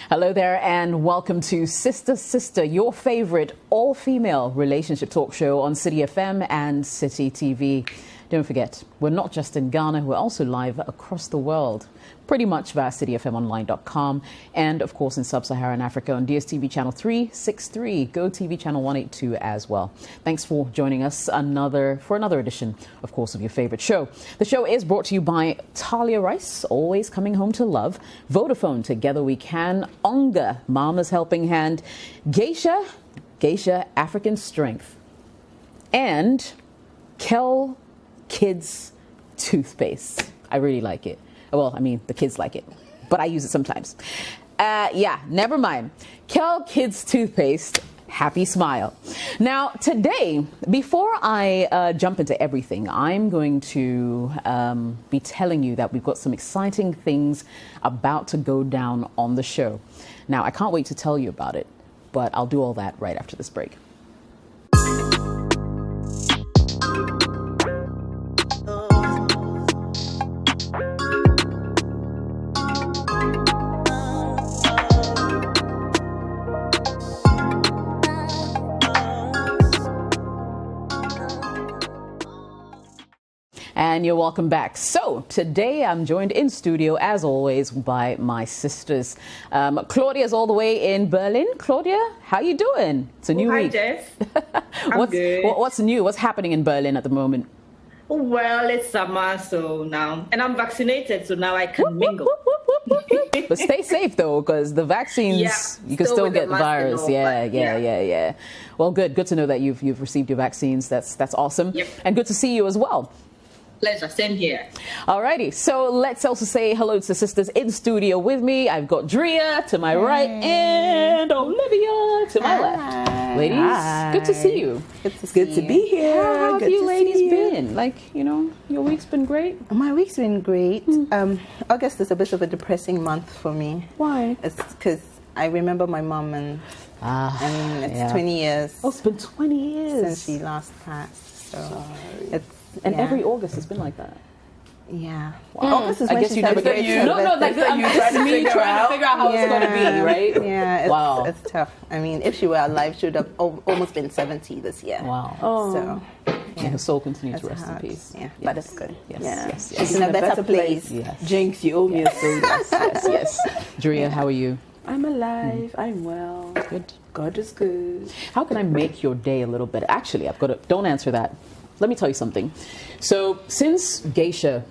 Hello there and welcome to Sister Sister, your favorite all-female relationship talk show on City FM and City TV. Don't forget, we're not just in Ghana, we're also live across the world, pretty much via cityfmonline.com and, of course, in Sub-Saharan Africa on DSTV channel 363, GoTV channel 182 as well. Thanks for joining us for another edition, of course, of your favorite show. The show is brought to you by Talia Rice, always coming home to love, Vodafone, Together We Can, Onga, Mama's Helping Hand, Geisha, African Strength, and Kel Kids Toothpaste. I really like it. Well, I mean, the kids like it, but I use it sometimes. Never mind. Kel Kids Toothpaste, happy smile. Now, today, before I jump into everything, I'm going to be telling you that we've got some exciting things about to go down on the show. Now, I can't wait to tell you about it, but I'll do all that right after this break. And you're welcome back. So today I'm joined in studio, as always, by my sisters. Claudia's all the way in Berlin. Claudia, how you doing? It's a new week. Hi, Jess. I'm good. What's new? What's happening in Berlin at the moment? Well, it's summer, and I'm vaccinated, so now I can mingle. But stay safe though, because the vaccines, you can still get the virus. Yeah. Well, good to know that you've received your vaccines. That's awesome. Yep. And good to see you as well. Pleasure, same here. Alrighty, so let's also say hello to sisters in studio with me. I've got Drea to my right and Olivia to my left. Ladies, good to see you. Good to be here. How have Good you to ladies see you. been? Your week's been great? My week's been great. August is a bit of a depressing month for me. Why? It's because I remember my mom and it's 20 years. Oh, it's been 20 years. Since she last passed. So every August it's been like that. Yeah. Wow. August is I when guess she you never get celebrates her birthday. it's me trying to figure out how it's going to be, right? Yeah, it's tough. I mean, if she were alive, she would have almost been 70 this year. Wow. So, May her soul continue to That's rest hard. in peace. Yeah, but it's good. Yes. She's in a better place. Yes. Jinx, you owe me a soda. Yes. Drea, how are you? I'm alive. I'm well. Good. God is good. How can I make your day a little better? Actually, don't answer that. Let me tell you something. So since Geisha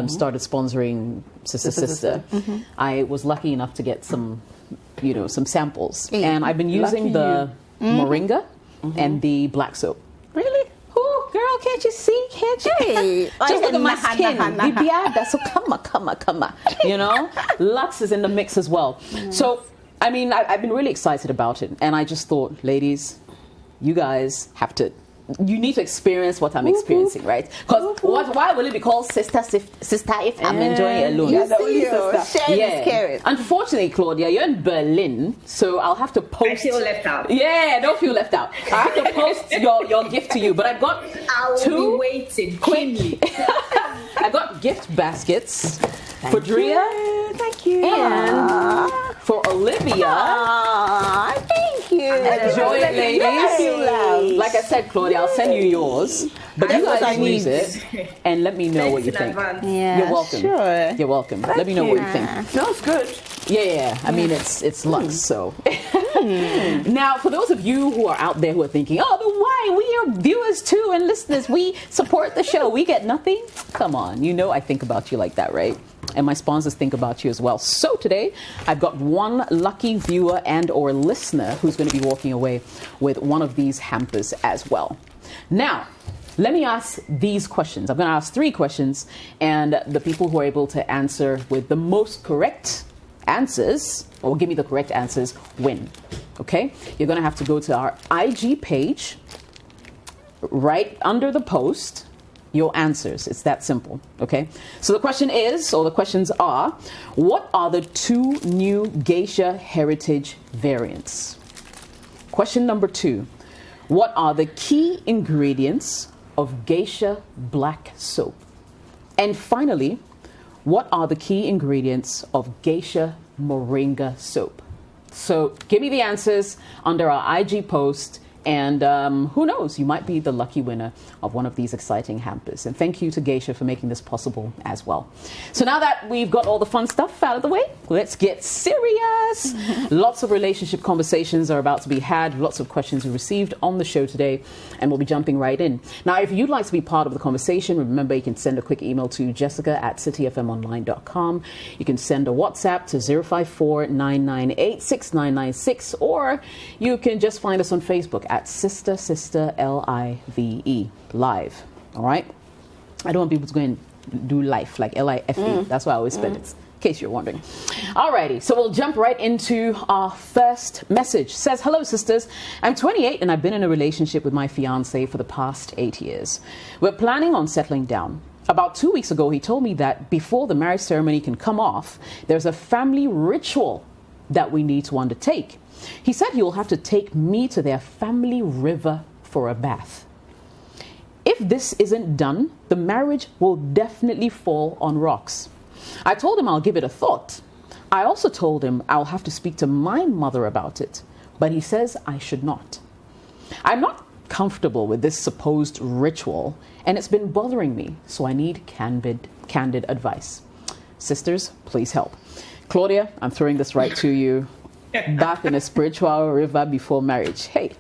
started sponsoring Sister, I was lucky enough to get some samples. And I've been using the Moringa and the black soap. Really? Oh, girl, can't you see? Can't you? Hey, Just look at my skin. Bibiada, so come. Lux is in the mix as well. Yes. So, I mean, I've been really excited about it. And I just thought, ladies, you guys you need to experience what I'm experiencing, right? Because why will it be called sister if I'm enjoying it alone? You see, share this. Unfortunately, Claudia, you're in Berlin, so I'll have to post. I feel left out. Yeah, don't feel left out. I have to post your gift to you, but I've got be waiting keenly. I got gift baskets for Drea. Thank you. And for Olivia. Thank you. Enjoy it, ladies. Like I said, Claudia, I'll send you yours. But you guys use it and let me know what you think. Yeah, You're welcome. Sure. You're welcome. Let me know what you think. Smells good. Yeah. I mean, it's Lux, so. Now, for those of you who are out there who are thinking, oh, but why? We are viewers too and listeners. We support the show. We get nothing? Come on. You know I think about you like that, right? And my sponsors think about you as well. So today, I've got one lucky viewer and or listener who's going to be walking away with one of these hampers as well. Now, let me ask these questions. I'm going to ask 3 questions, and the people who are able to answer with the most correct answers, or give me the correct answers, win. Okay? You're going to have to go to our IG page, right under the post, your answers. It's that simple. Okay? So the questions are, what are the 2 new Geisha Heritage variants? Question number 2, what are the key ingredients of Geisha black soap? And finally, what are the key ingredients of Geisha Moringa soap? So give me the answers under our IG post. And who knows, you might be the lucky winner of one of these exciting hampers. And thank you to Geisha for making this possible as well. So now that we've got all the fun stuff out of the way, let's get serious. Lots of relationship conversations are about to be had. Lots of questions we received on the show today. And we'll be jumping right in. Now, if you'd like to be part of the conversation, remember you can send a quick email to jessica@cityfmonline.com. You can send a WhatsApp to 054-998-6996. Or you can just find us on Facebook at Sister Live. Live. All right? I don't want people to go and do life like Life. That's why I always spell it, in case you're wondering. Alrighty, so we'll jump right into our first message. Says, hello sisters, I'm 28 and I've been in a relationship with my fiance for the past 8 years. We're planning on settling down. About 2 weeks ago, he told me that before the marriage ceremony can come off, there's a family ritual that we need to undertake. He said he will have to take me to their family river for a bath. If this isn't done, the marriage will definitely fall on rocks. I told him I'll give it a thought. I also told him I'll have to speak to my mother about it, but he says I should not. I'm not comfortable with this supposed ritual, and it's been bothering me, so I need candid advice. Sisters, please help. Claudia, I'm throwing this right to you. Bath in a spiritual river before marriage. Hey.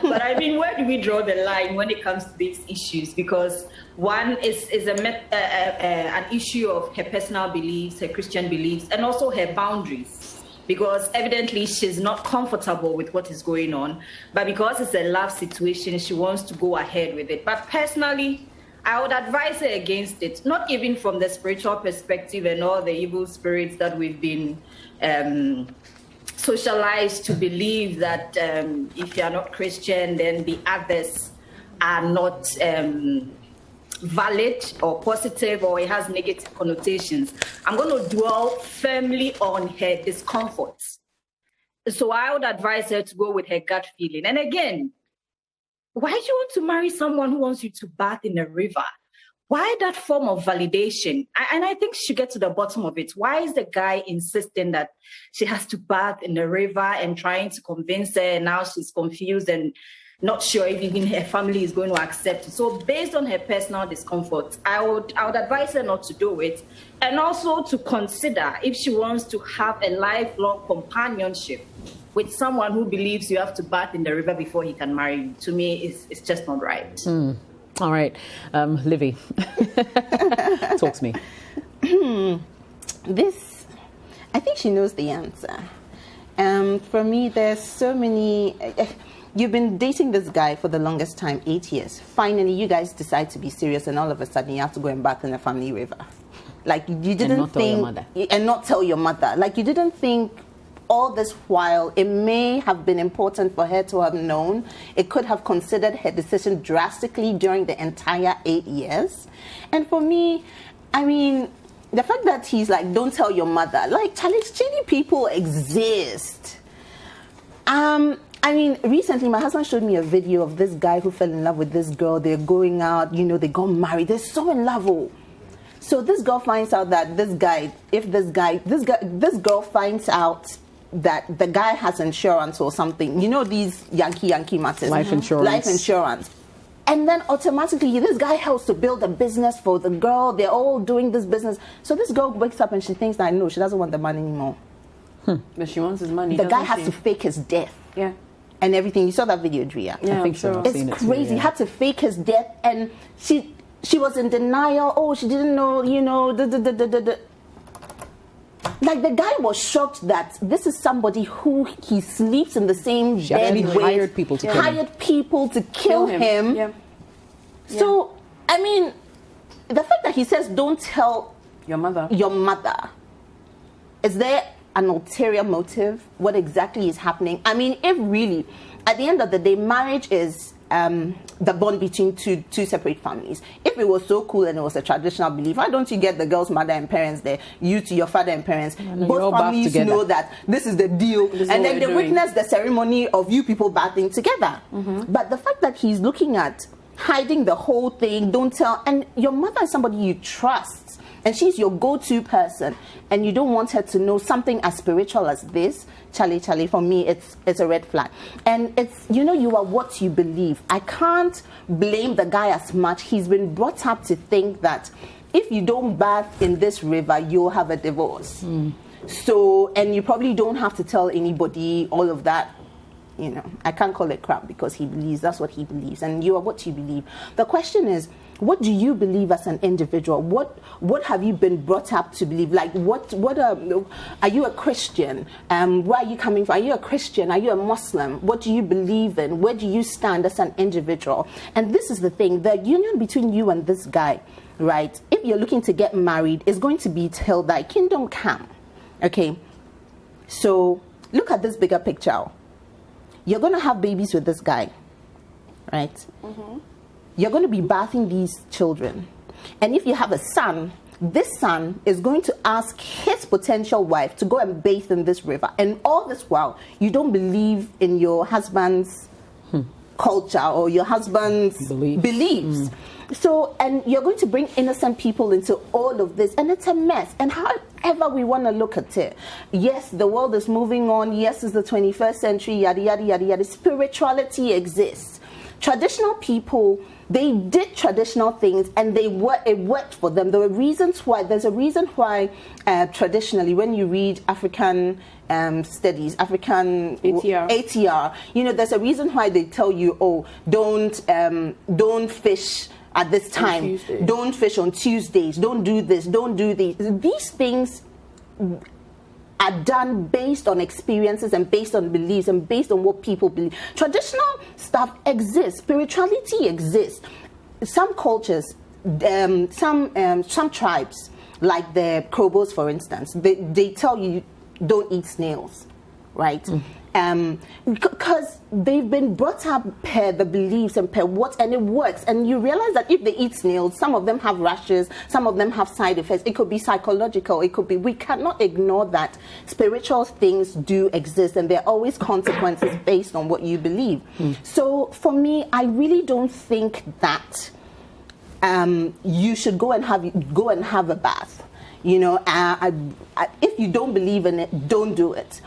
But I mean, where do we draw the line when it comes to these issues? Because one is an issue of her personal beliefs, her Christian beliefs, and also her boundaries. Because evidently she's not comfortable with what is going on. But because it's a love situation, she wants to go ahead with it. But personally, I would advise her against it, not even from the spiritual perspective and all the evil spirits that we've been socialized to believe that if you're not Christian, then the others are not valid or positive, or it has negative connotations. I'm going to dwell firmly on her discomforts. So I would advise her to go with her gut feeling. And again, why do you want to marry someone who wants you to bath in a river? Why that form of validation? And I think she should get to the bottom of it. Why is the guy insisting that she has to bath in the river and trying to convince her, and now she's confused and not sure if even her family is going to accept it? So based on her personal discomfort, I would advise her not to do it, and also to consider if she wants to have a lifelong companionship with someone who believes you have to bath in the river before he can marry you. To me, it's just not right. All right. Livy, talk to me. This, I think she knows the answer. For me, there's so many... You've been dating this guy for the longest time, 8 years. Finally, you guys decide to be serious, and all of a sudden you have to go and bath in a family river. Like, you didn't and not think... Tell your mother. And not tell your mother. Like, you didn't think... All this while, it may have been important for her to have known. It could have considered her decision drastically during the entire 8 years. And for me, I mean, the fact that he's like, don't tell your mother. Like, shady people exist. I mean, recently my husband showed me a video of this guy who fell in love with this girl. They're going out, you know, they got married. They're so in love. So this girl finds out that this girl finds out that the guy has insurance or something. You know, these Yankee matters. Life insurance. Life insurance. And then automatically, this guy helps to build a business for the girl. They're all doing this business. So this girl wakes up and she thinks that, no, she doesn't want the money anymore. But she wants his money. The guy has to fake his death. Yeah. And everything. You saw that video, Drea? I think so. I've seen It's it crazy. too, yeah. He had to fake his death, and she was in denial. Oh, she didn't know, you know, Like, the guy was shocked that this is somebody who he sleeps in the same She bed actually with. hired people to kill him. Hired people to kill him. Yeah. So, I mean, the fact that he says, don't tell Your mother. is there an ulterior motive? What exactly is happening? I mean, if really, at the end of the day, marriage is the bond between two separate families. If it was so cool and it was a traditional belief, why don't you get the girl's mother and parents there, you to your father and parents? Both families know that this is the deal, and then they witness the ceremony of you people bathing together. But the fact that he's looking at hiding the whole thing, don't tell, and your mother is somebody you trust. and she's your go-to person, and you don't want her to know something as spiritual as this, Charlie, for me, it's a red flag. And it's, you are what you believe. I can't blame the guy as much. He's been brought up to think that if you don't bath in this river, you'll have a divorce. So, and you probably don't have to tell anybody all of that. I can't call it crap because he believes, that's what he believes, and you are what you believe. The question is, what do you believe as an individual? What have you been brought up to believe? Like, are you a Christian? Where are you coming from? Are you a Christian? Are you a Muslim? What do you believe in? Where do you stand as an individual? And this is the thing, the union between you and this guy, right? If you're looking to get married, is going to be till thy kingdom come. Okay? So, look at this bigger picture. You're going to have babies with this guy, right? You're going to be bathing these children. And if you have a son, this son is going to ask his potential wife to go and bathe in this river. And all this while, you don't believe in your husband's culture or your husband's beliefs. So, and you're going to bring innocent people into all of this, and it's a mess. And however we want to look at it, yes, the world is moving on. Yes, it's the 21st century, yada, yada, yada, yada. Spirituality exists. Traditional people, they did traditional things, and it worked for them. There were reasons why. There's a reason why traditionally, when you read African studies, African ATR, there's a reason why they tell you, don't fish at this time, don't fish on Tuesdays, don't do this, don't do these. These things are done based on experiences and based on beliefs and based on what people believe. Traditional stuff exists. Spirituality exists. Some cultures, some tribes, like the Krobos, for instance, they tell you don't eat snails, right? Because they've been brought up per the beliefs and per what, and it works. And you realize that if they eat snails, some of them have rashes, some of them have side effects. It could be psychological. It could be, we cannot ignore that spiritual things do exist, and there are always consequences based on what you believe. So for me, I really don't think that you should go and have a bath. If you don't believe in it, don't do it.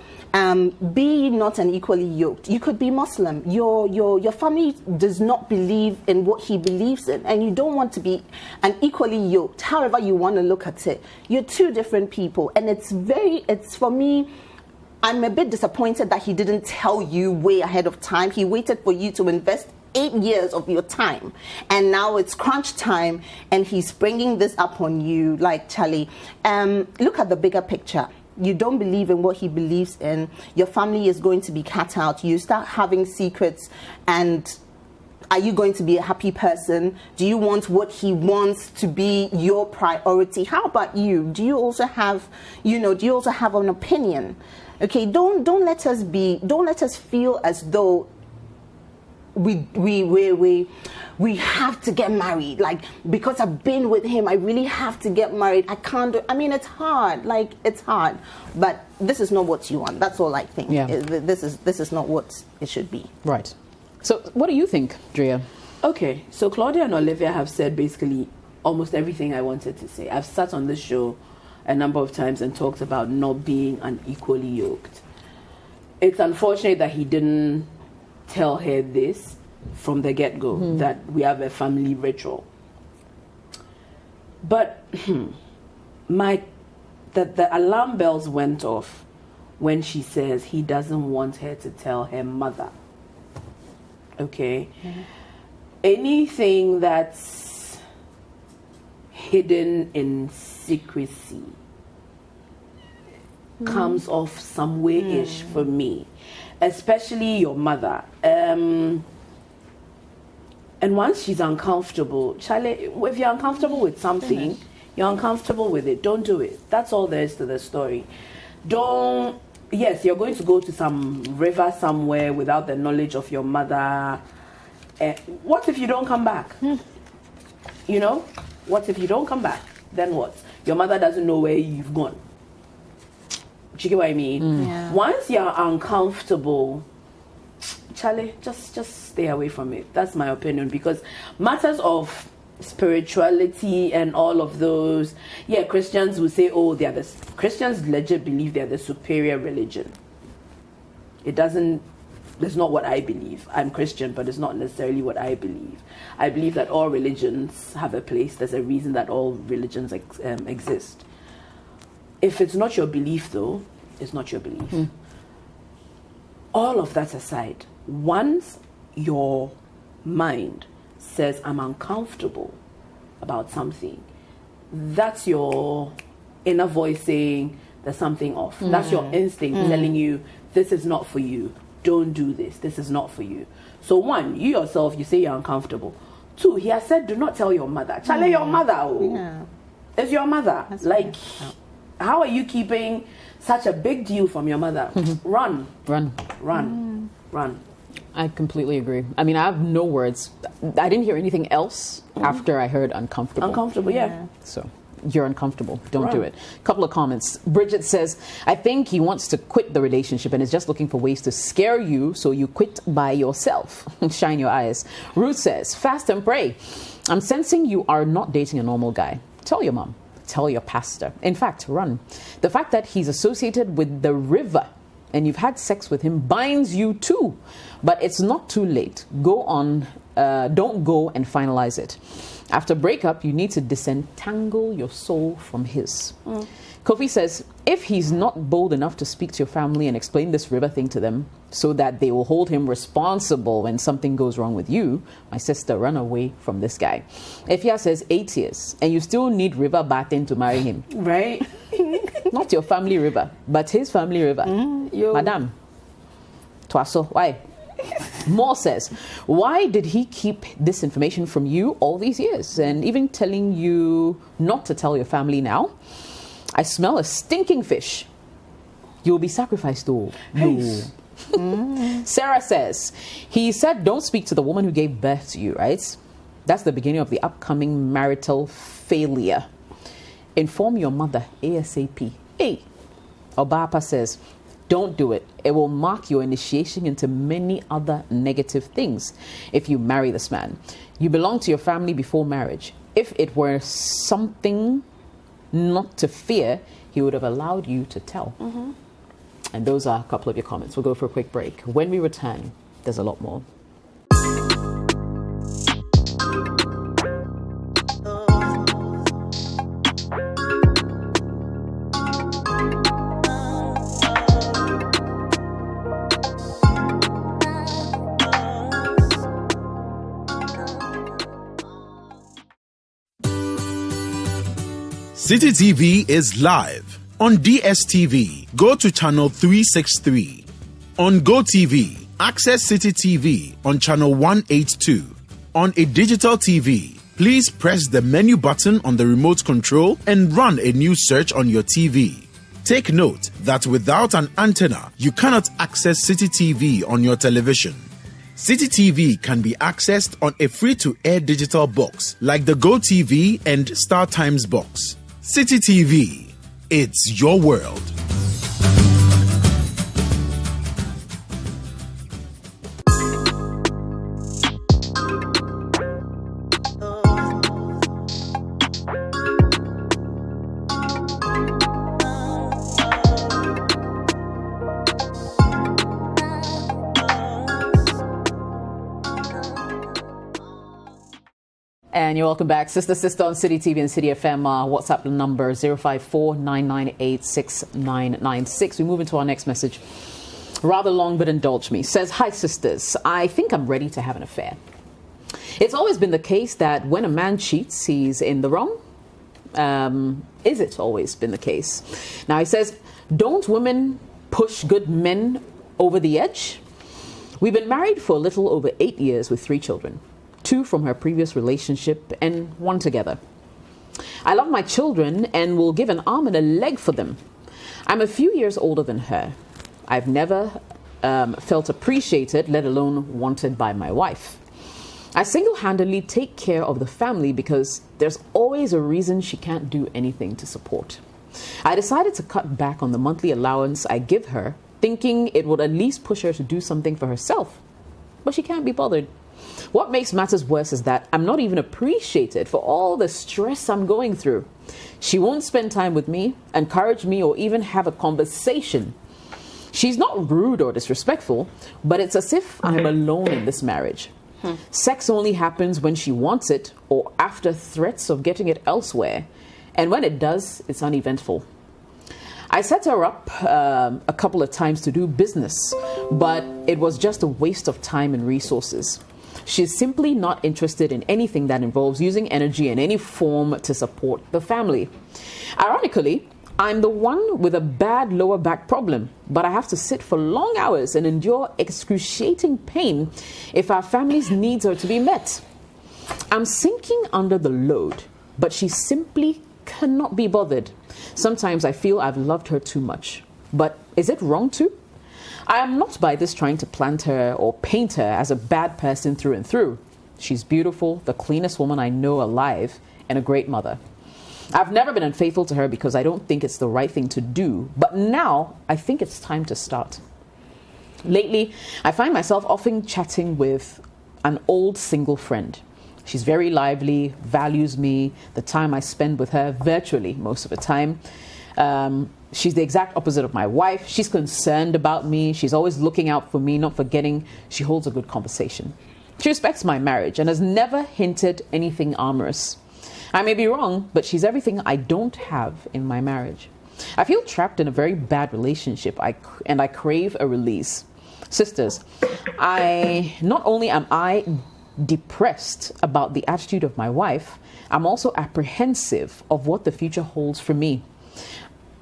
Be not an equally yoked. You could be Muslim. Your family does not believe in what he believes in, and you don't want to be an equally yoked. However you want to look at it, you're two different people, and it's for me. I'm a bit disappointed that he didn't tell you way ahead of time. He waited for you to invest 8 years of your time, and now it's crunch time, and he's bringing this up on you. Like, Charlie, look at the bigger picture. You don't believe in what he believes in. Your family is going to be cut out. You start having secrets, and are you going to be a happy person? Do you want what he wants to be your priority? How about you? Do you also have an opinion? Okay, don't let us feel as though we have to get married. Like, because I've been with him, I really have to get married. I can't do. I mean, it's hard. Like, it's hard. But this is not what you want. That's all I think. Yeah. This is not what it should be. Right. So, what do you think, Drea? Okay, so Claudia and Olivia have said basically almost everything I wanted to say. I've sat on this show a number of times and talked about not being unequally yoked. It's unfortunate that he didn't tell her this from the get-go, that we have a family ritual. But the alarm bells went off when she says he doesn't want her to tell her mother. Okay? Anything that's hidden in secrecy comes off some way-ish for me. Especially your mother. And once she's uncomfortable, Charlie, if you're uncomfortable with something, you're uncomfortable with it. Don't do it. That's all there is to the story. Yes, you're going to go to some river somewhere without the knowledge of your mother. What if you don't come back? What if you don't come back? Then what? Your mother doesn't know where you've gone. Do you get what I mean? Yeah. Once you're uncomfortable, Charlie, just stay away from it. That's my opinion, because matters of spirituality and all of those. Yeah, Christians will say, oh, Christians legit believe they're the superior religion. That's not what I believe. I'm Christian, but it's not necessarily what I believe. I believe that all religions have a place. There's a reason that all religions exist. If it's not your belief, though, it's not your belief. All of that aside, once your mind says, I'm uncomfortable about something, that's your inner voice saying there's something off. That's your instinct telling you, this is not for you. Don't do this. This is not for you. So one, you yourself, you say you're uncomfortable. Two, he has said, do not tell your mother. Tell your mother. Oh. Yeah. It's your mother. That's like, how are you keeping such a big deal from your mother? Run. I completely agree. I mean, I have no words. I didn't hear anything else after I heard uncomfortable. Uncomfortable, yeah. So you're uncomfortable. Don't do it. A couple of comments. Bridget says, I think he wants to quit the relationship and is just looking for ways to scare you so you quit by yourself. Shine your eyes. Ruth says, fast and pray. I'm sensing you are not dating a normal guy. Tell your mom. Tell your pastor. In fact, run. The fact that he's associated with the river and you've had sex with him binds you too. But it's not too late. Go on. Don't go and finalize it. After breakup, you need to disentangle your soul from his. Kofi says, if he's not bold enough to speak to your family and explain this river thing to them so that they will hold him responsible when something goes wrong with you, my sister, run away from this guy. Ifya says 8 years and you still need river bathing to marry him. Right? Not your family river, but his family river. Madam, Twaso, why? Moore says, why did he keep this information from you all these years and even telling you not to tell your family now? I smell a stinking fish. You'll be sacrificed though. No. Sarah says, he said don't speak to the woman who gave birth to you, right? That's the beginning of the upcoming marital failure. Inform your mother ASAP. Hey, Obapa says, don't do it. It will mark your initiation into many other negative things if you marry this man. You belong to your family before marriage. If it were something not to fear, he would have allowed you to tell. And those are a couple of your comments. We'll go for a quick break. When we return, there's a lot more. City TV is live on DSTV. Go to channel 363. On GoTV, access City TV on channel 182. On a digital TV, please press the menu button on the remote control and run a new search on your TV. Take note that without an antenna, you cannot access City TV on your television. City TV can be accessed on a free-to-air digital box like the GoTV and Star Times box. City TV, it's your world. And you're welcome back. Sister on City TV and City FM. WhatsApp number 054-998-6996. We move into our next message. Rather long, but indulge me. Says, hi, sisters. I think I'm ready to have an affair. It's always been the case that when a man cheats, he's in the wrong. Is it always been the case? Now, he says, don't women push good men over the edge? We've been married for a little over 8 years with 3 children. 2 from her previous relationship and 1 together. I love my children and will give an arm and a leg for them. I'm a few years older than her. I've never felt appreciated, let alone wanted by my wife. I single-handedly take care of the family because there's always a reason she can't do anything to support. I decided to cut back on the monthly allowance I give her, thinking it would at least push her to do something for herself. But she can't be bothered. What makes matters worse is that I'm not even appreciated for all the stress I'm going through. She won't spend time with me, encourage me, or even have a conversation. She's not rude or disrespectful, but it's as if I'm alone in this marriage. Sex only happens when she wants it or after threats of getting it elsewhere. And when it does, it's uneventful. I set her up a couple of times to do business, but it was just a waste of time and resources. She's simply not interested in anything that involves using energy in any form to support the family. Ironically, I'm the one with a bad lower back problem, but I have to sit for long hours and endure excruciating pain if our family's needs are to be met. I'm sinking under the load, but she simply cannot be bothered. Sometimes I feel I've loved her too much. But is it wrong to? I am not by this trying to plant her or paint her as a bad person through and through. She's beautiful, the cleanest woman I know alive, and a great mother. I've never been unfaithful to her because I don't think it's the right thing to do, but now I think it's time to start. Lately, I find myself often chatting with an old single friend. She's very lively, values me, the time I spend with her virtually most of the time. She's the exact opposite of my wife. She's concerned about me. She's always looking out for me, not forgetting she holds a good conversation. She respects my marriage and has never hinted anything amorous. I may be wrong, but she's everything I don't have in my marriage. I feel trapped in a very bad relationship and I crave a release. Sisters, not only am I depressed about the attitude of my wife, I'm also apprehensive of what the future holds for me.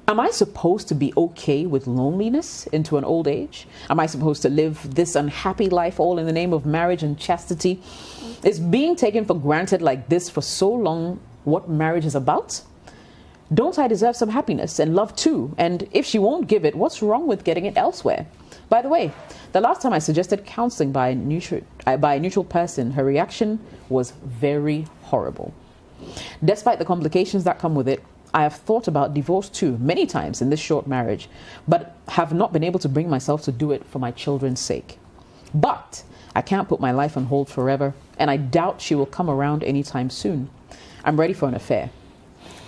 Am I supposed to be okay with loneliness into an old age? Am I supposed to live this unhappy life all in the name of marriage and chastity? Is being taken for granted like this for so long what marriage is about? Don't I deserve some happiness and love too? And if she won't give it, what's wrong with getting it elsewhere? By the way, the last time I suggested counseling by a neutral person, her reaction was very horrible. Despite the complications that come with it, I have thought about divorce too, many times in this short marriage, but have not been able to bring myself to do it for my children's sake. But I can't put my life on hold forever, and I doubt she will come around anytime soon. I'm ready for an affair.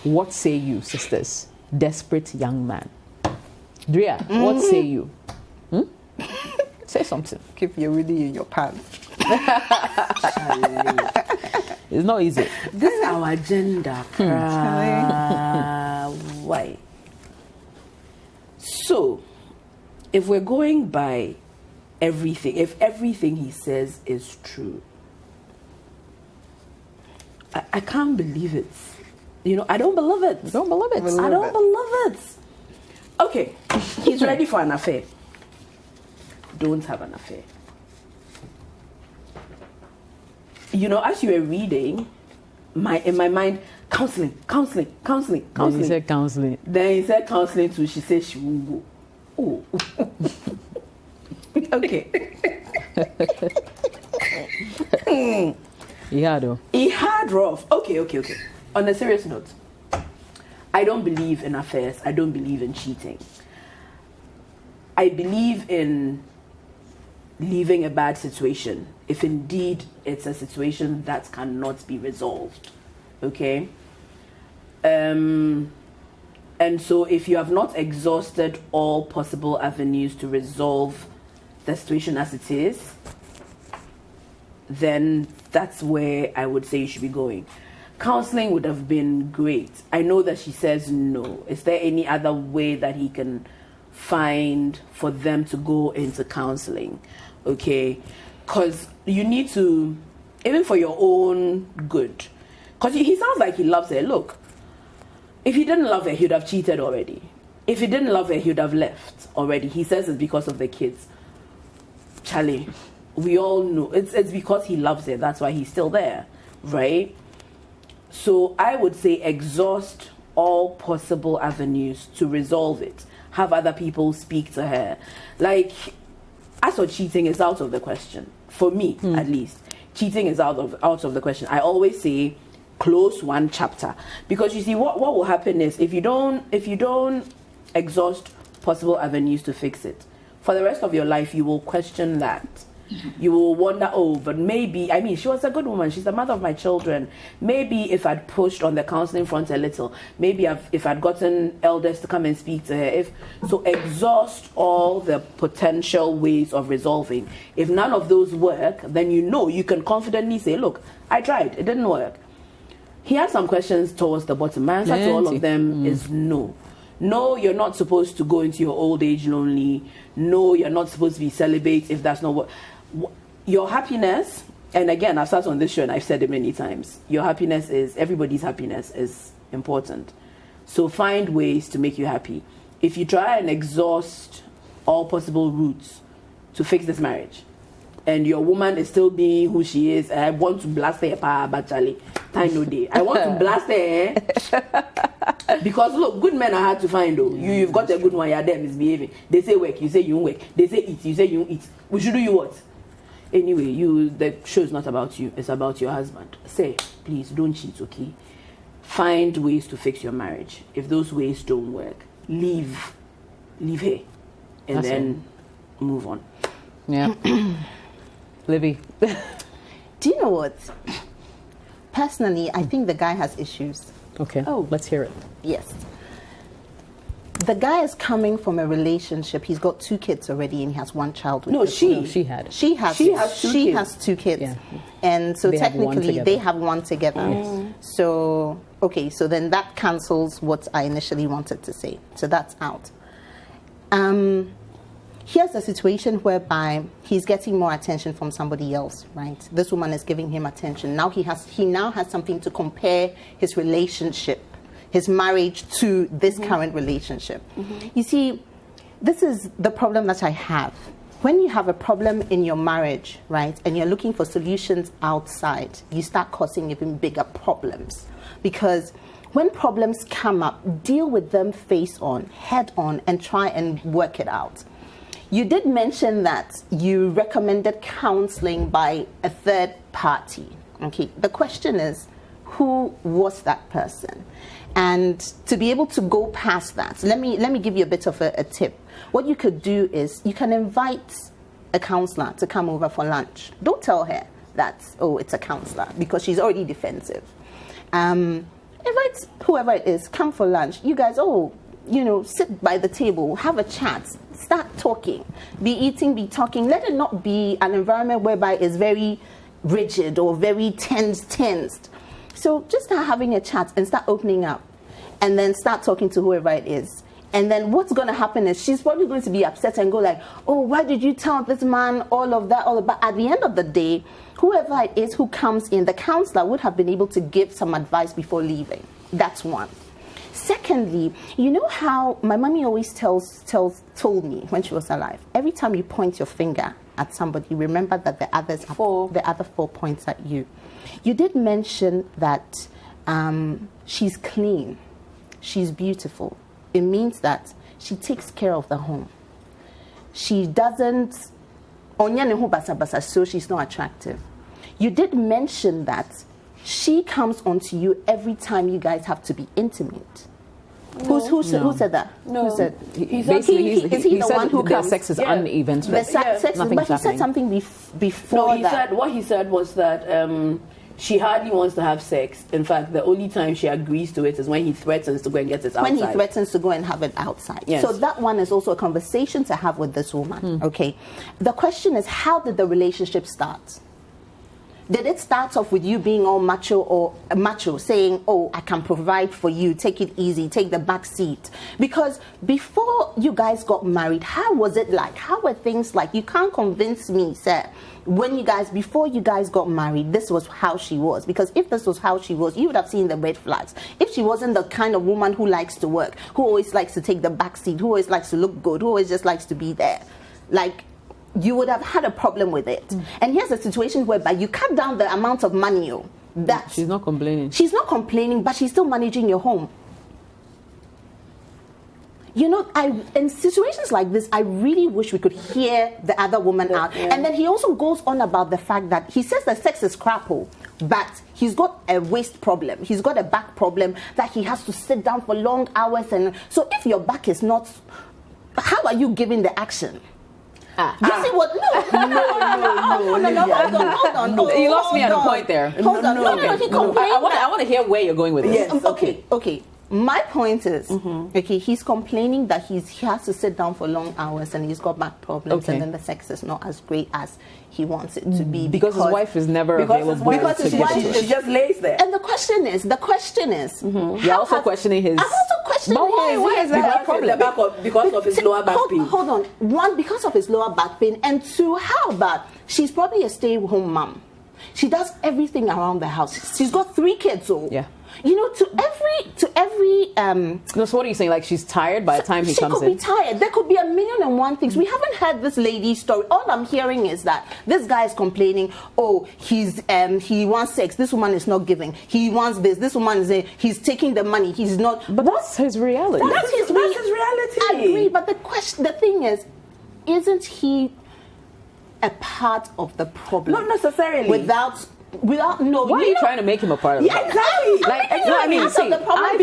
What say you, sisters? Desperate young man. Drea, what say you? Say something. Keep your Willie in your pants. It's not easy. This is our agenda. Why? So, if we're going by everything, if everything he says is true, I can't believe it. You know, I don't believe it. You don't believe it? I don't believe it. Okay, he's ready for an affair. Don't have an affair. You know, as you were reading, in my mind, counseling. Then he said counseling. Then he said counseling too. She said she will go. Oh. Okay. Yeah, though. He had rough. Okay. On a serious note, I don't believe in affairs. I don't believe in cheating. I believe in leaving a bad situation if indeed it's a situation that cannot be resolved. Okay? And so if you have not exhausted all possible avenues to resolve the situation as it is, then that's where I would say you should be going. Counseling would have been great. I know that she says no. Is there any other way that he can find for them to go into counseling? Okay? Because you need to, even for your own good. Because he sounds like he loves her. Look, if he didn't love her, he would have cheated already. If he didn't love her, he would have left already. He says it's because of the kids. Charlie, we all know it's because he loves her. That's why he's still there, right? So I would say exhaust all possible avenues to resolve it. Have other people speak to her. Like, as for cheating, it's out of the question. For me, at least, cheating is out of the question. I always say close one chapter, because you see what will happen is if you don't exhaust possible avenues to fix it, for the rest of your life you will question that. You will wonder, oh, but maybe, I mean, she was a good woman. She's the mother of my children. Maybe if I'd pushed on the counseling front a little, maybe if I'd gotten elders to come and speak to her. So exhaust all the potential ways of resolving. If none of those work, then you can confidently say, look, I tried. It didn't work. He had some questions towards the bottom. My answer to all of them is no. No, you're not supposed to go into your old age lonely. No, you're not supposed to be celibate if that's not what... Your happiness, and again, I've sat on this show and I've said it many times, everybody's happiness is important. So find ways to make you happy. If you try and exhaust all possible routes to fix this marriage, and your woman is still being who she is, I want to blast her, time no day. I want to blast her because look, good men are hard to find though. You've got a good one, you're there misbehaving. They say work, you say you work. They say eat, you say you eat. We should do you what? Anyway, the show is not about you, it's about your husband. Say, please don't cheat, okay? Find ways to fix your marriage. If those ways don't work, leave her, and That's then move on. Yeah. Libby. Do you know what? Personally, I think the guy has issues. Okay. Oh, let's hear it. Yes. The guy is coming from a relationship. He's got 2 kids already, and he has 1 child with this woman. She had. She has 2 kids. Yeah. And so They have one technically together. they have 1 together. So, okay, so then that cancels what I initially wanted to say. So that's out. Here's a situation whereby he's getting more attention from somebody else, right? This woman is giving him attention. Now he now has something to compare his relationship, his marriage to this current relationship. You see, this is the problem that I have. When you have a problem in your marriage, right, and you're looking for solutions outside, you start causing even bigger problems. Because when problems come up, deal with them face on, head on, and try and work it out. You did mention that you recommended counseling by a third party. Okay, the question is, who was that person? And to be able to go past that, let me give you a bit of a tip. What you could do is you can invite a counselor to come over for lunch. Don't tell her that, oh, it's a counselor, because she's already defensive. Invite whoever it is, come for lunch. You guys, sit by the table, have a chat, start talking, be eating, be talking. Let it not be an environment whereby it's very rigid or very tensed. So just start having a chat and start opening up, and then start talking to whoever it is. And then what's going to happen is she's probably going to be upset and go like, oh, why did you tell this man all of that? But at the end of the day, whoever it is who comes in, the counselor would have been able to give some advice before leaving. That's one. Secondly, you know how my mommy always told me when she was alive, every time you point your finger at somebody, remember that the other 4 points at you. You did mention that she's clean, she's beautiful. It means that she takes care of the home. She doesn't, so she's not attractive. You did mention that she comes onto you every time you guys have to be intimate. No. Who said that? No. Who said? He Is he the said one who their comes? sex is Yeah. uneven. So The sex, nothing's but he said happening. something before that. What he said was that she hardly wants to have sex. In fact, the only time she agrees to it is when he threatens to go and get it outside. When he threatens to go and have it outside. Yes. So that one is also a conversation to have with this woman. Okay. The question is, how did the relationship start? Did it start off with you being all macho, saying, oh, I can provide for you, take it easy, take the back seat? Because before you guys got married, how was it like? How were things like? You can't convince me, sir, before you guys got married, this was how she was. Because if this was how she was, you would have seen the red flags. If she wasn't the kind of woman who likes to work, who always likes to take the back seat, who always likes to look good, who always just likes to be there, you would have had a problem with it. And here's a situation whereby you cut down the amount of money that She's not complaining. she's not complaining, but she's still managing your home. In situations like this, I really wish we could hear the other woman out. Yeah. And then he also goes on about the fact that he says that sex is crapple, but he's got a waist problem. He's got a back problem that he has to sit down for long hours. And so if your back is not, how are you giving the action? You see what? No, hold on. You lost me at a point there. Hold on. No, he complained. I want to hear where you're going with this. Yes. Okay. My point is, okay, he's complaining that he has to sit down for long hours and he's got back problems, Okay. and then the sex is not as great as he wants it to be Because his wife is never available. because to his get wife to is it. She just lays there. And the question is, You're also questioning his. I'm also questioning But why is that a problem? Because of his lower back pain. Hold on. One, because of his lower back pain, and two, how about she's probably a stay-at-home mom. She does everything around the house. She's got 3 kids, so Yeah. You know, to every No, so what are you saying? Like she's tired by the time he comes She could in? be tired. There could be 1,000,001 things. We haven't heard this lady's story. All I'm hearing is that this guy is complaining. Oh, he wants sex. This woman is not giving. He wants this. This woman is he's taking the money. He's not. But that's his reality. That's his reality. I agree, but the thing is, isn't he a part of the problem? Not necessarily. Without no. Why are you trying to make him a part of Yeah, it? exactly. Like, I'm no, I mean, part see, of the problem I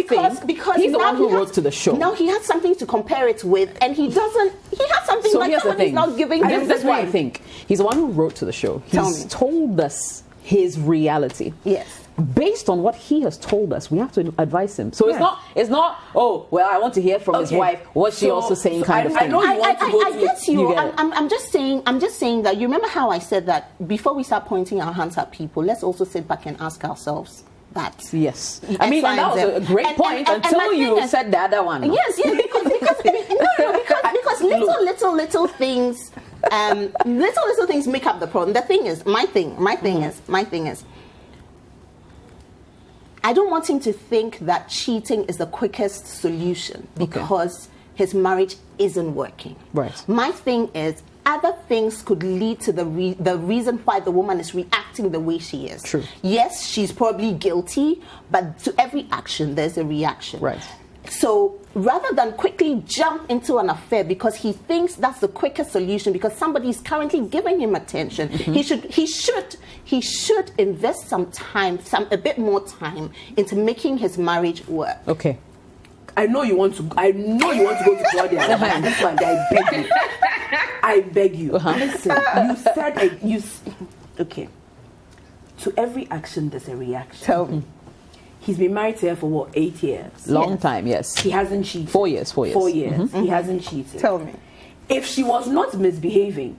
because he's the now one who he has- wrote to the show. Now he has something to compare it with, and he doesn't. He has something So like here's the somebody's thing. not giving him. That's why I think he's the one who wrote to the show. Tell He's me. told us his reality. Yes. Based on what he has told us, we have to advise him. So it's not. Oh, well, I want to hear from his Okay. wife. What's she So- also saying? so Kind of I thing. know you want to go I to- get you. You get it. I'm just saying that. You remember how I said that before we start pointing our hands at people, let's also sit back and ask ourselves that. Yes. I mean, and that was a great point and until my thing you is- said the other one. Yes, because little things, little things make up the problem. The thing is, my thing is, I don't want him to think that cheating is the quickest solution because his marriage isn't working. Right. My thing is, other things could lead to the reason why the woman is reacting the way she is. True. Yes, she's probably guilty, but to every action, there's a reaction. Right. So rather than quickly jump into an affair because he thinks that's the quickest solution because somebody is currently giving him attention, he should invest a bit more time into making his marriage work. Okay. I know you want to go to Claudia. This one, I beg you. Listen, you said okay. To every action, there's a reaction. Tell me. He's been married to her for what, 8 years? Long time, yes. He hasn't cheated. 4 years. 4 years. 4 years. He hasn't cheated. Tell me. If she was not misbehaving,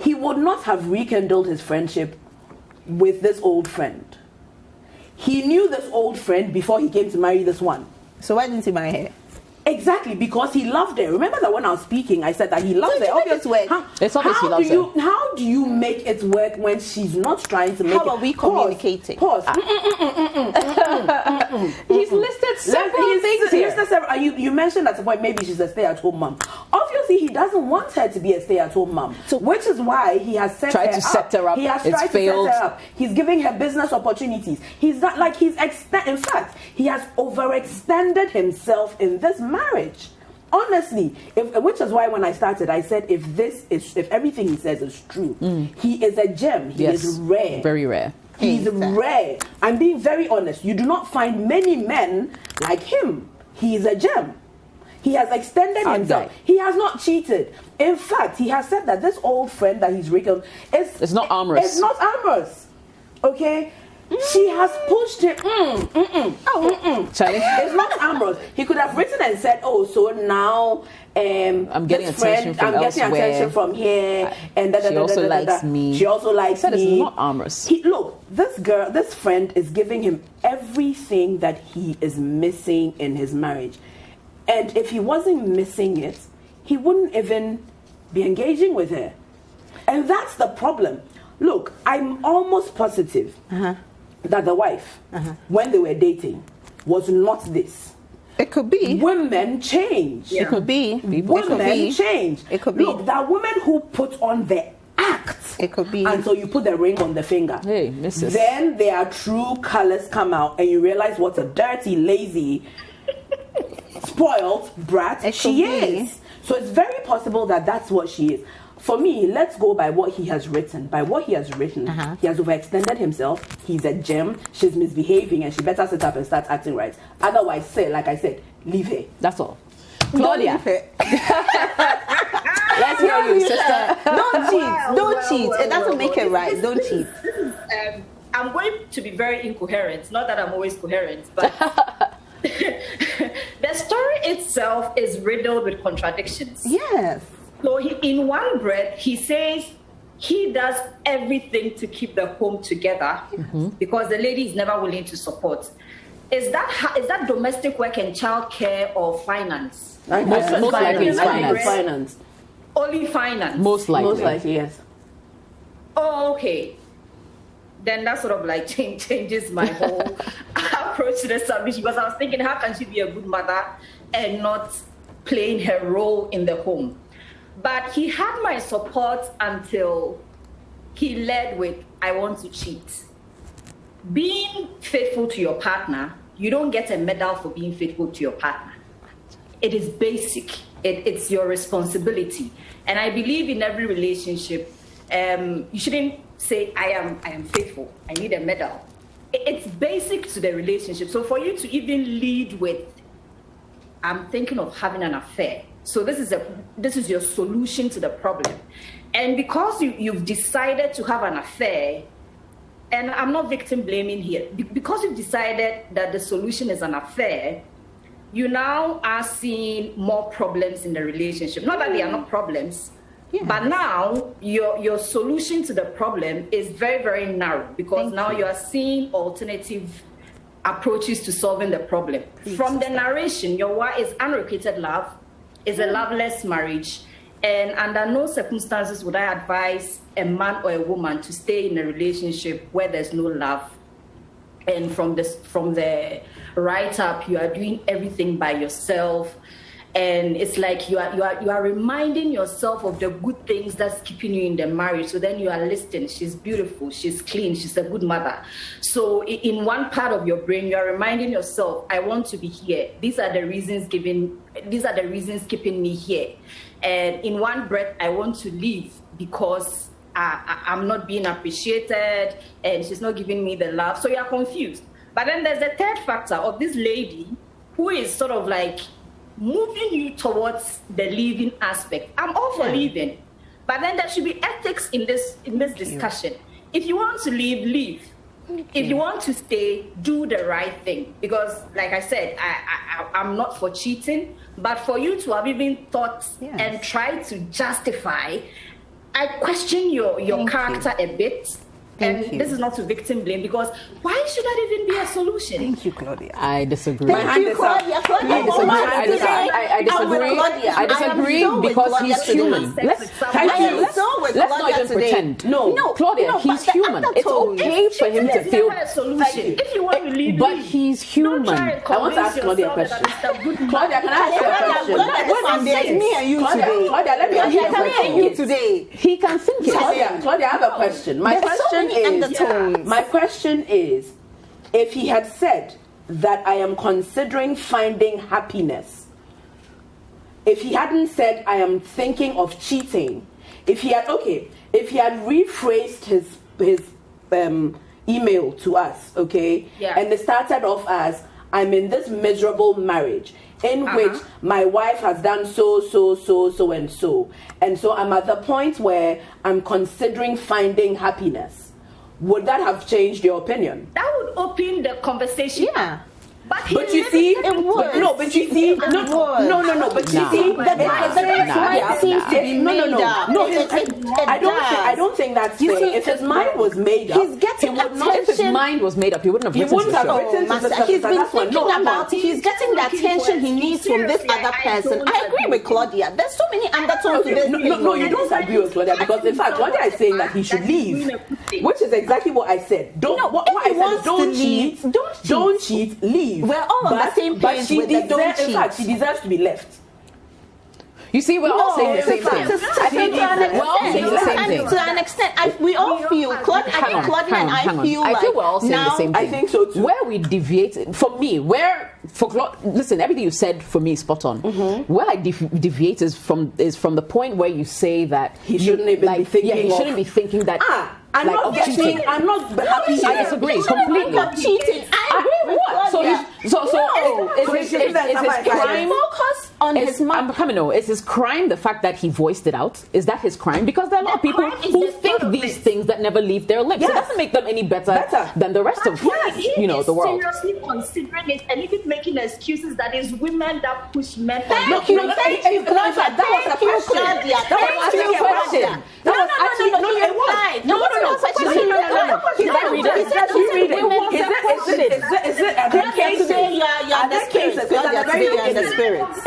he would not have rekindled his friendship with this old friend. He knew this old friend before he came to marry this one. So why didn't he marry her? Exactly, because he loved her. Remember that when I was speaking, I said that he loves So her. you make it work. It's obvious he loves her. How do you make it work when she's not trying to make it? How are we communicating? Pause. He's listed several things here. You mentioned at the point maybe she's a stay-at-home mom. Obviously, he doesn't want her to be a stay-at-home mom, which is why he has Tried to set her up. He has It's tried failed. to set her up. He's giving her business opportunities. He's not like in fact, he has overextended himself in this marriage. Honestly, which is why when I started, I said if everything he says is true, he is a gem. He is rare. Very rare. He's rare. I'm being very honest. You do not find many men like him. He is a gem. He has extended himself. He has not cheated. In fact, he has said that this old friend that he's reckoned It's not amorous. It's not amorous. Okay? She has pushed him. Charlie? It's not amorous. He could have written and said, "Oh, so now I'm getting this attention friend, from I'm getting elsewhere. attention from here, and She also likes me." She also likes He said me. it's not amorous. Look, this friend is giving him everything that he is missing in his marriage, and if he wasn't missing it, he wouldn't even be engaging with her, and that's the problem. Look, I'm almost positive that the wife, when they were dating, was not this. It could be. Women change. It could be. Women change. It could be. Look, there are women who put on the act. It could be. And so you put the ring on the finger. Hey, missus. Then their true colors come out and you realize what a dirty, lazy, spoiled brat It she could be. is. So it's very possible that that's what she is. For me, let's go by what he has written. By what he has written, he has overextended himself. He's a gem. She's misbehaving, and she better sit up and start acting right. Otherwise, like I said, leave her. That's all. Claudia. Let's hear you, sister. Don't cheat. Don't cheat. It doesn't make it right. Don't cheat. I'm going to be very incoherent. Not that I'm always coherent, but the story itself is riddled with contradictions. Yes. So in one breath, he says he does everything to keep the home together because the lady is never willing to support. Is that domestic work and childcare or finance? Most likely it's finance. Only finance. Most likely, yes. Oh, okay. Then that sort of like changes my whole approach to the submission, because I was thinking, how can she be a good mother and not playing her role in the home? But he had my support until he led with, I want to cheat. Being faithful to your partner, you don't get a medal for being faithful to your partner. It is basic. It's your responsibility. And I believe in every relationship, you shouldn't say, I am faithful, I need a medal. It's basic to the relationship. So for you to even lead with, I'm thinking of having an affair. So this is your solution to the problem. And because you've decided to have an affair, and I'm not victim blaming here, because you've decided that the solution is an affair, you now are seeing more problems in the relationship. Not that they are not problems, but now your solution to the problem is very, very narrow, because now you are seeing alternative approaches to solving the problem. From the narration, your wife is unrequited love, is a loveless marriage, and under no circumstances would I advise a man or a woman to stay in a relationship where there's no love. And from the right up, you are doing everything by yourself, and it's like you are reminding yourself of the good things that's keeping you in the marriage. So then you are listening. She's beautiful. She's clean. She's a good mother. So in one part of your brain, you are reminding yourself, I want to be here. These are the reasons keeping me here. And in one breath, I want to leave because I'm not being appreciated and she's not giving me the love. So you are confused. But then there's the third factor of this lady who is sort of like moving you towards the leaving aspect. I'm all for leaving, but then there should be ethics in this discussion. If you want to leave, leave. If you want to stay, do the right thing. Because, like I said, I'm not for cheating, but for you to have even thought and tried to justify, I question your character a bit. This is not to victim blame, because why should that even be a solution? Thank you, Claudia. I disagree. Thank you, Claudia. I disagree because he's human. Let's not even pretend. No, Claudia, he's human. It's okay for him to feel. If you want to leave, but he's human. I want to ask Claudia a question. Claudia, can I ask you a question? It's me and you today. Claudia, let me ask you a question. Today. He can think it. Claudia, I have a question. My question is, if he had said that I am considering finding happiness, if he hadn't said I am thinking of cheating, if he had rephrased his email to us, and it started off as, I'm in this miserable marriage in which my wife has done so and so I'm at the point where I'm considering finding happiness, would that have changed your opinion? That would open the conversation. Yeah. But you see, it would. No, but you see, no. But you see, I don't think that's fair. If his mind was made up, he's getting attention. If his mind was made up, he wouldn't have written He's been thinking about it. He's getting the attention he needs from this other person. I agree with Claudia. There's so many undertones to this. No, you don't agree with Claudia, because in fact, Claudia is saying that he should leave, which is exactly what I said. Don't cheat, leave. We're all on the same page with the don't cheat. In fact, she deserves to be left. You see, we're all saying the same thing. We're all saying the same thing. To an extent, we all feel. Claudia and I feel like we're all saying the same thing. I think so too. Where we deviate, for me, listen, everything you said for me is spot on. Where I deviate is from the point where you say that he shouldn't even be thinking. Yeah, he shouldn't be thinking that. I'm not happy. I disagree completely. Cheating. I agree with what? So is his crime? on his mind. Is his crime the fact that he voiced it out? Is that his crime? Because there are a lot of people who think these things that never leave their lips. It doesn't make them any better than the rest of the world. Seriously considering it and even making excuses that it's women that push men. Thank you. That was a question.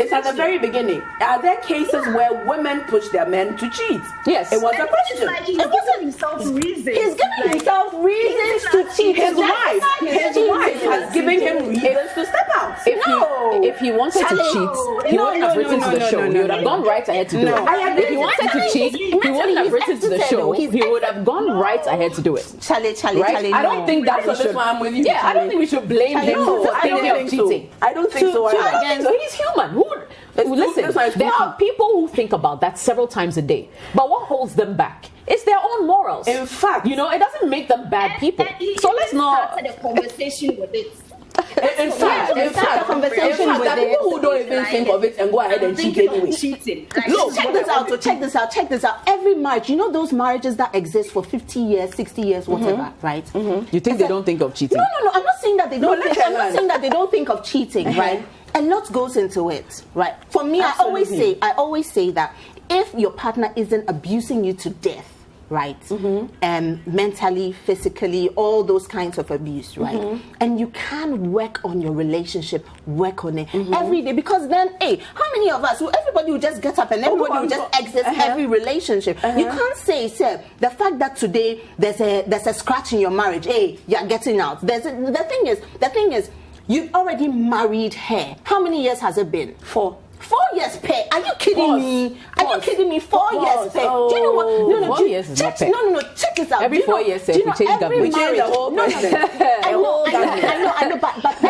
It's at the very beginning. Are there cases where women push their men to cheat? Yes. It was a question. Like he's giving himself reasons. He's giving himself reasons to cheat. His wife has given him reasons to step out. If he wanted to cheat, he wouldn't have written to the show. He would have gone right ahead to do it. If he wanted to cheat, he wouldn't have written to the show. He would have gone right ahead to do it. Charlie. I don't think that's what this one I'm with you. Yeah, I don't think we should blame him for thinking of cheating. I don't think so. So he's human. Listen, there are people who think about that several times a day. But what holds them back? It's their own morals. In fact, it doesn't make them bad people. So let's not started a conversation with it. In fact, that people who don't even think of it and go ahead and cheat anyway. Cheating. Look, check this out. Every marriage, those marriages that exist for 50 years, 60 years, whatever, right? You think they don't think of cheating? No. I'm not saying that they don't. I'm not saying that they don't think of cheating, right? A lot goes into it, right? For me, Absolutely. I always say that if your partner isn't abusing you to death, right? Mentally, physically, all those kinds of abuse, right? And you can work on your relationship, work on it every day, because then, how many of us, everybody will just get up and everybody will just exit every relationship. You can't say, sir, the fact that today there's a scratch in your marriage, you're getting out. The thing is, you've already married her. How many years has it been? 4 years pay. Are you kidding me? Are you kidding me? 4 years pay. Do you know what? No, 4 years is not pay. No. Check this out. Every 4 years, we change government. We change the whole president. I know. But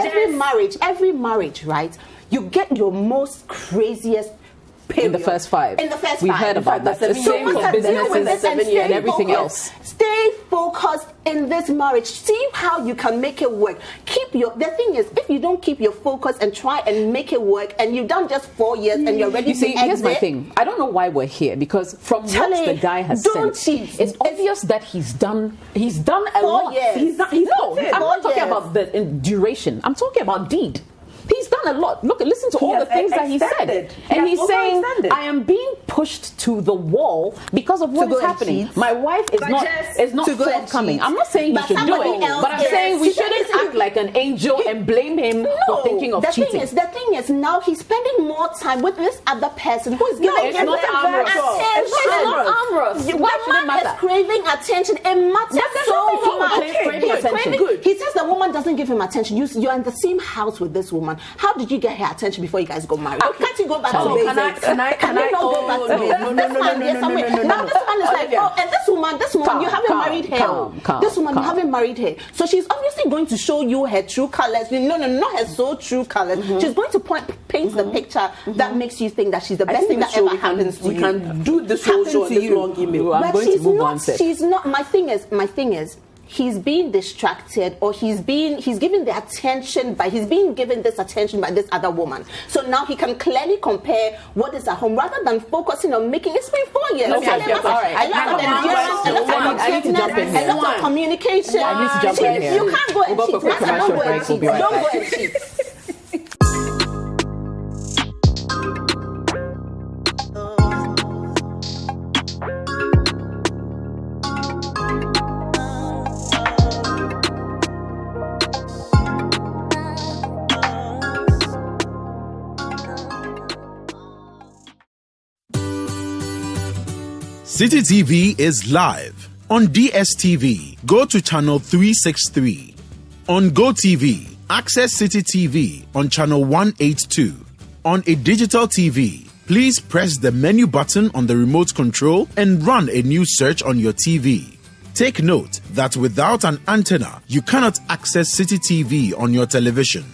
every marriage, right? You get your most craziest period. In the first 5. We heard about that. The same for businesses, 7 years, and everything else. Stay focused in this marriage. See how you can make it work. The thing is, if you don't keep your focus and try and make it work, and you've done just 4 years and you're ready to exit. Here's my thing. I don't know why we're here, because from what the guy has said, it's obvious that he's done a lot. Years. I'm not talking about the duration. I'm talking about deed. He's done a lot. Listen to all the things that he said. And he's saying, I am being pushed to the wall because of what is happening. My wife is not forthcoming. I'm not saying you should do it, but I'm saying we shouldn't act like an angel and blame him for thinking of cheating. The thing is, now he's spending more time with this other person who is giving him attention. It's not amorous. The man is craving attention. It matters so much. He says the woman doesn't give him attention. You're in the same house with this woman. How did you get her attention before you guys got married? How can't you go back to basics? Can I go back to basics? Now this one is like, and this woman, you haven't married her. This woman, you haven't married her. So she's obviously going to show you her true colors. No, not her so true colors. She's going to paint the picture that makes you think that she's the best thing that ever happens to you. We can do this whole show in this long email. I'm going to move on. She's not. My thing is. He's being distracted, or he's being given this attention by this other woman. So now he can clearly compare what is at home rather than focusing on making. It's been 4 years. Okay, all right. I need to jump in here. A lot of communication. I need to jump in here. You can't go and cheat. Don't go and cheat. City TV is live on DSTV. Go to channel 363. On GoTV, access City TV on channel 182. On a digital TV, please press the menu button on the remote control and run a new search on your TV. Take note that without an antenna, you cannot access City TV on your television.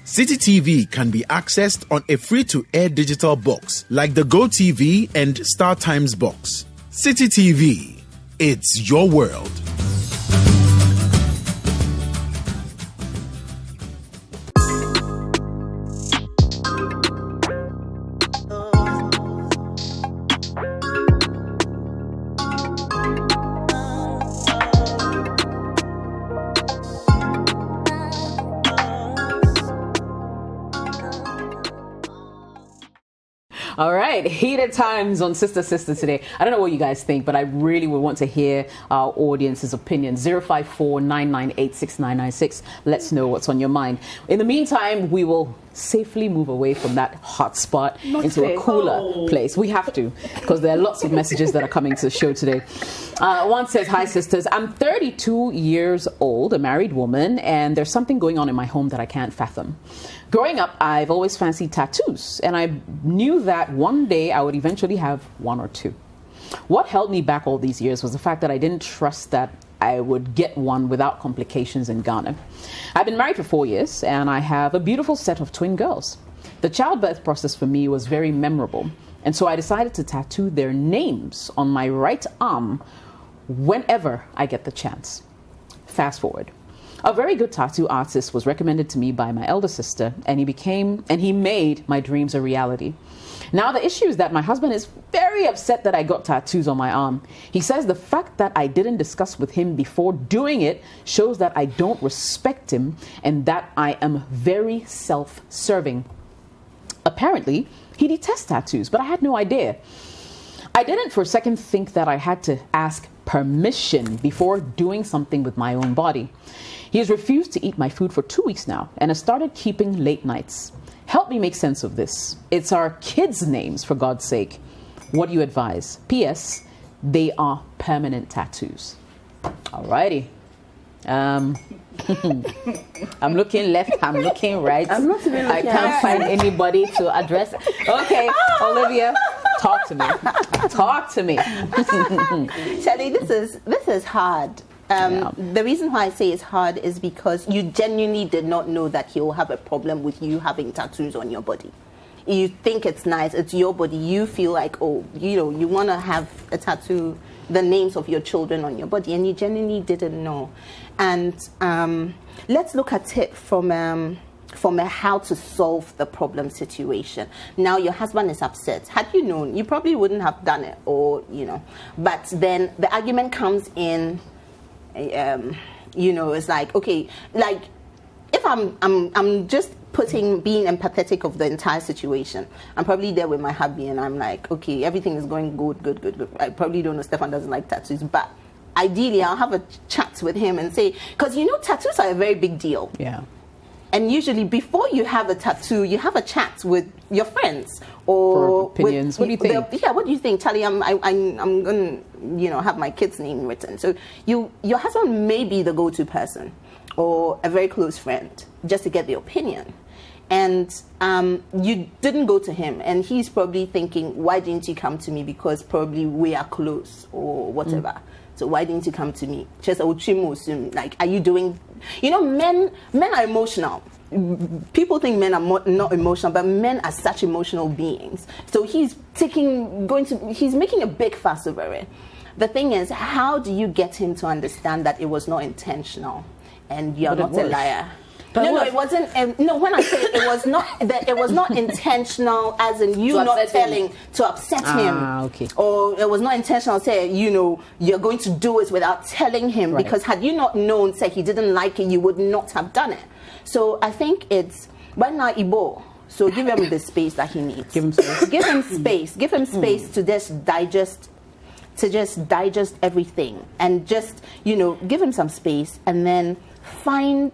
City TV can be accessed on a free-to-air digital box like the GoTV and StarTimes box. City TV, it's your world. All right, heated times on Sister Sister today. I don't know what you guys think, but I really would want to hear our audience's opinion. 054-998-6996. Let's know what's on your mind. In the meantime, we will safely move away from that hot spot into a cooler place. We have to, because there are lots of messages that are coming to the show today. One says, hi sisters, I'm 32 years old, a married woman, and there's something going on in my home that I can't fathom. Growing up, I've always fancied tattoos, and I knew that one day I would eventually have one or two. What held me back all these years was the fact that I didn't trust that I would get one without complications in Ghana. I've been married for 4 years, and I have a beautiful set of twin girls. The childbirth process for me was very memorable, and so I decided to tattoo their names on my right arm whenever I get the chance. Fast forward. A very good tattoo artist was recommended to me by my elder sister, and he made my dreams a reality. Now, the issue is that my husband is very upset that I got tattoos on my arm. He says the fact that I didn't discuss with him before doing it shows that I don't respect him and that I am very self-serving. Apparently, he detests tattoos, but I had no idea. I didn't for a second think that I had to ask permission before doing something with my own body. He has refused to eat my food for 2 weeks now and has started keeping late nights. Help me make sense of this. It's our kids' names, for God's sake. What do you advise? P.S. They are permanent tattoos. Alrighty. I'm looking left, I'm looking right. I'm not even looking I can't find anybody to address. Okay, Olivia, talk to me. Talk to me. Shadi, this is hard. The reason why I say it's hard is because you genuinely did not know that he will have a problem with you having tattoos on your body. You think it's nice, it's your body. You feel like, oh, you want to have a tattoo, the names of your children on your body, and you genuinely didn't know. And let's look at it from a how to solve the problem situation. Now your husband is upset. Had you known, you probably wouldn't have done it, or But then the argument comes in. It's like, okay, like if I'm just being empathetic of the entire situation. I'm probably there with my hubby and I'm like, okay, everything is going good. I probably don't know, Stefan doesn't like tattoos, but ideally I'll have a chat with him and say, because tattoos are a very big deal. Yeah. And usually before you have a tattoo, you have a chat with your friends or for opinions. What do you think? What do you think, Charlie? I'm going to have my kid's name written. So your husband may be the go-to person or a very close friend just to get the opinion. And you didn't go to him, and he's probably thinking, why didn't you come to me? Because probably we are close or whatever. So why didn't you come to me? Just like, are you doing? Men are emotional. People think men are not emotional, but men are such emotional beings. So he's making a big fuss over it. The thing is, how do you get him to understand that it was not intentional and you're not a liar? No, it wasn't. When I say it was not intentional, as in you not telling to upset him. Okay. Or it was not intentional. Say, you're going to do it without telling him, right. Because had you not known, say he didn't like it, you would not have done it. So I think it's right now Ibo. So give him the space that he needs. Give him space. Give him space. Give him space to just digest everything, and just give him some space, and then find.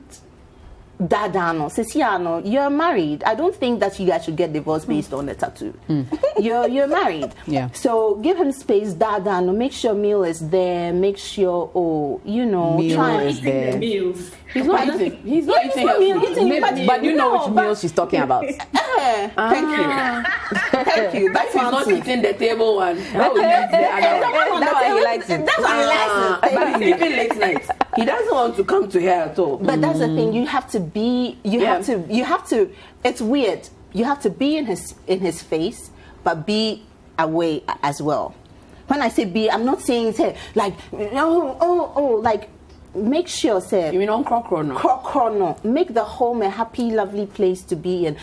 Dadano, Sisiano, you're married. I don't think that you guys should get divorced based on a tattoo. You're married. Yeah. So give him space, Dadano. Make sure meal is there. Make sure, meal try is there. Meals. He's not eating. He's not eating her food. But you know which meal she's talking about. Thank you. Thank you. That's He's not eating the table one. How will he eat the other one? That's why he likes it. That's why he likes it. But he's sleeping late night. He doesn't want to come to her at all. But that's the thing. You have to be. You have to. It's weird. You have to be in his face, but be away as well. When I say be, I'm not saying say like like. Make sure, say. You mean on Krokrono? Make the home a happy, lovely place to be in.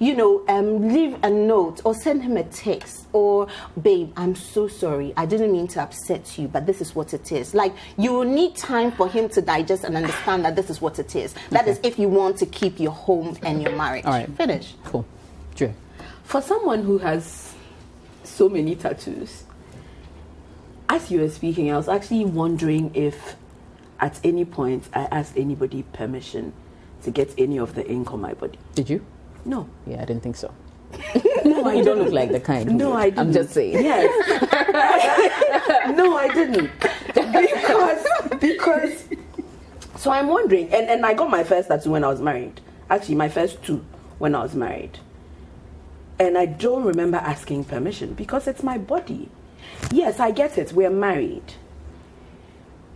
Leave a note or send him a text or, babe, I'm so sorry. I didn't mean to upset you, but this is what it is. Like, you will need time for him to digest and understand that this is what it is. That is if you want to keep your home and your marriage. All right. Finish. Cool. Drew. For someone who has so many tattoos, as you were speaking, I was actually wondering if at any point I asked anybody permission to get any of the ink on my body. Did you? No. Yeah, I didn't think so. No, You don't look like the kind. No, I didn't. I'm just saying. Yes. No, I didn't. Because so I'm wondering, and I got my first tattoo when I was married. Actually, my first two when I was married. And I don't remember asking permission because it's my body. Yes, I get it. We're married.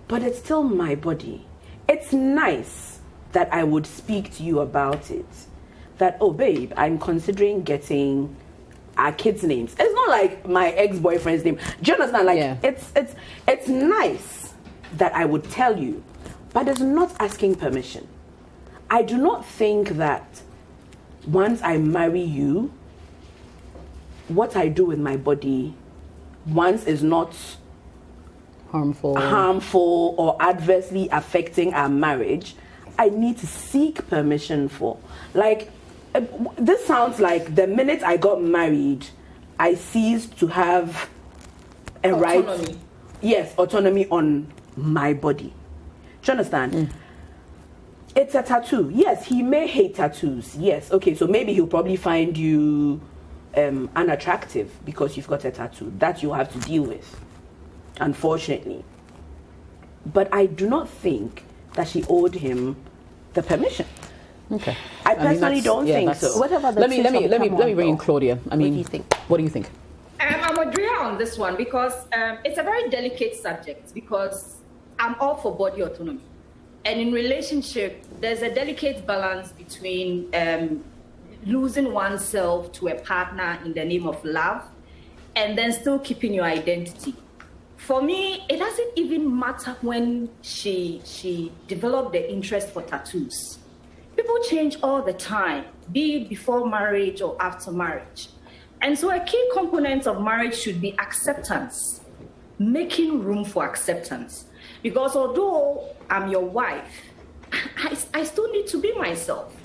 But it's still my body. It's nice that I would speak to you about it. That, oh, babe, I'm considering getting our kids' names. It's not like my ex-boyfriend's name. Do you understand? Like, yeah. It's nice that I would tell you, but it's not asking permission. I do not think that once I marry you, what I do with my body once is not harmful or adversely affecting our marriage, I need to seek permission for. Like, this sounds like the minute I got married, I ceased to have a Autonomy. right. Yes, autonomy on my body. Do you understand? It's a tattoo. Yes, he may hate tattoos. Yes, okay, so maybe he'll probably find you unattractive because you've got a tattoo. That you have to deal with, unfortunately. But I do not think that she owed him the permission. Okay. I personally don't think so. Whatever the Let me bring in Claudia. I mean, what do you think? What do you think? I'm with Drea on this one because it's a very delicate subject because I'm all for body autonomy. And in relationship, there's a delicate balance between losing oneself to a partner in the name of love and then still keeping your identity. For me, it doesn't even matter when she developed the interest for tattoos. People change all the time, be it before marriage or after marriage. And so a key component of marriage should be acceptance, making room for acceptance. Because although I'm your wife, I still need to be myself.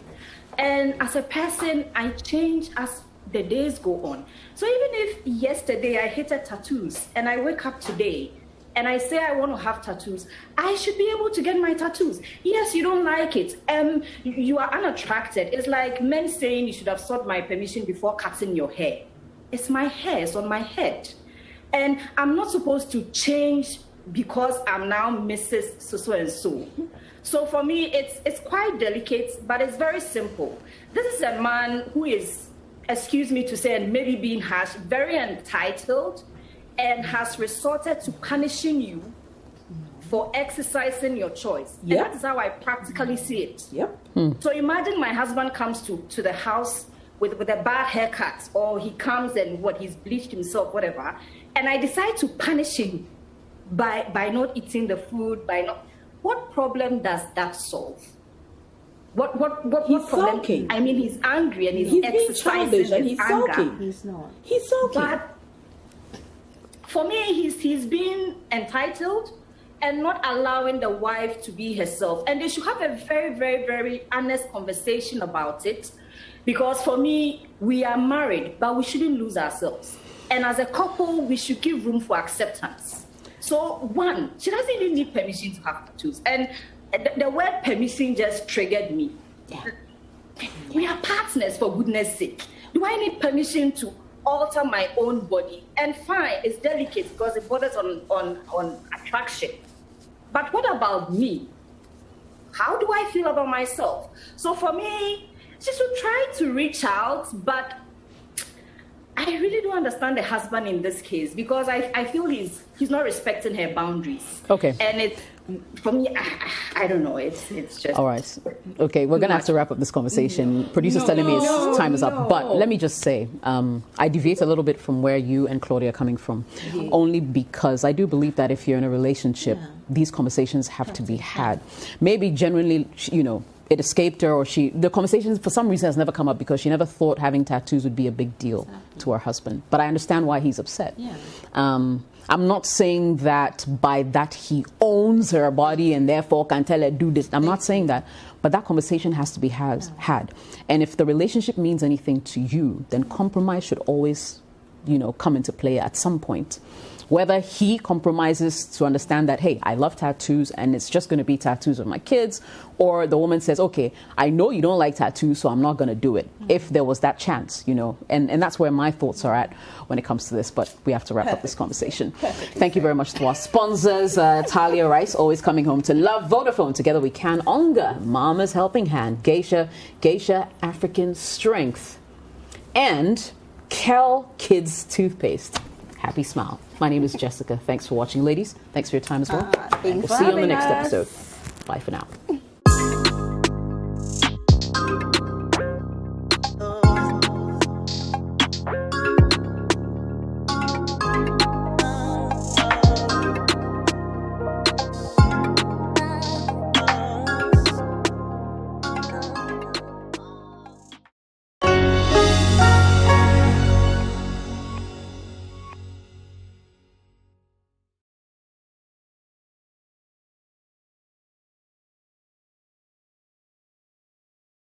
And as a person, I change as the days go on. So even if yesterday I hated tattoos and I wake up today and I say I want to have tattoos, I should be able to get my tattoos. Yes, you don't like it. You are unattracted. It's like men saying you should have sought my permission before cutting your hair. It's my hair, it's on my head. And I'm not supposed to change because I'm now Mrs. So and so. So for me, it's quite delicate, but it's very simple. This is a man who is, excuse me to say, and maybe being harsh, very entitled, and has resorted to punishing you for exercising your choice. Yep. And that is how I practically see it. Yep. So imagine my husband comes to the house with a bad haircut, or he comes and he's bleached himself, whatever, and I decide to punish him by not eating the food, what problem does that solve? What problem? Sulking. I mean, he's angry and he's being exercising childish and his he's anger. sulking. He's not. He's sulking. But for me, he's being entitled and not allowing the wife to be herself. And they should have a very, very, very honest conversation about it. Because for me, we are married, but we shouldn't lose ourselves. And as a couple, we should give room for acceptance. So one, she doesn't even need permission to have tattoos. And the word permission just triggered me. Yeah. We are partners, for goodness sake. Do I need permission to alter my own body? And fine, it's delicate because it borders on attraction. But what about me? How do I feel about myself? So for me, she should try to reach out, but I really don't understand the husband in this case because I feel he's not respecting her boundaries. Okay. And it, for me, I don't know. It's just... All right. Okay, we're going to have to wrap up this conversation. Producer's telling me time is up. But let me just say, I deviate a little bit from where you and Claudia are coming from, only because I do believe that if you're in a relationship, these conversations have to be had. Maybe generally, it escaped her, or the conversation for some reason has never come up because she never thought having tattoos would be a big deal to her husband. But I understand why he's upset. Yeah. I'm not saying that by that he owns her body and therefore can tell her do this. I'm not saying that, but that conversation has to be had. And if the relationship means anything to you, then compromise should always, come into play at some point. Whether he compromises to understand that, hey, I love tattoos and it's just going to be tattoos of my kids, or the woman says, okay, I know you don't like tattoos, so I'm not going to do it. If there was that chance, and that's where my thoughts are at when it comes to this. But we have to wrap up this conversation. Thank you very much to our sponsors, Talia Rice, always coming home to love, Vodafone, Together We Can, Onga, Mama's Helping Hand, Geisha African Strength, and Kel Kids Toothpaste. Happy smile. My name is Jessica. Thanks for watching, ladies. Thanks for your time as well. Thanks We'll for see you on the having next us. episode. Bye for now.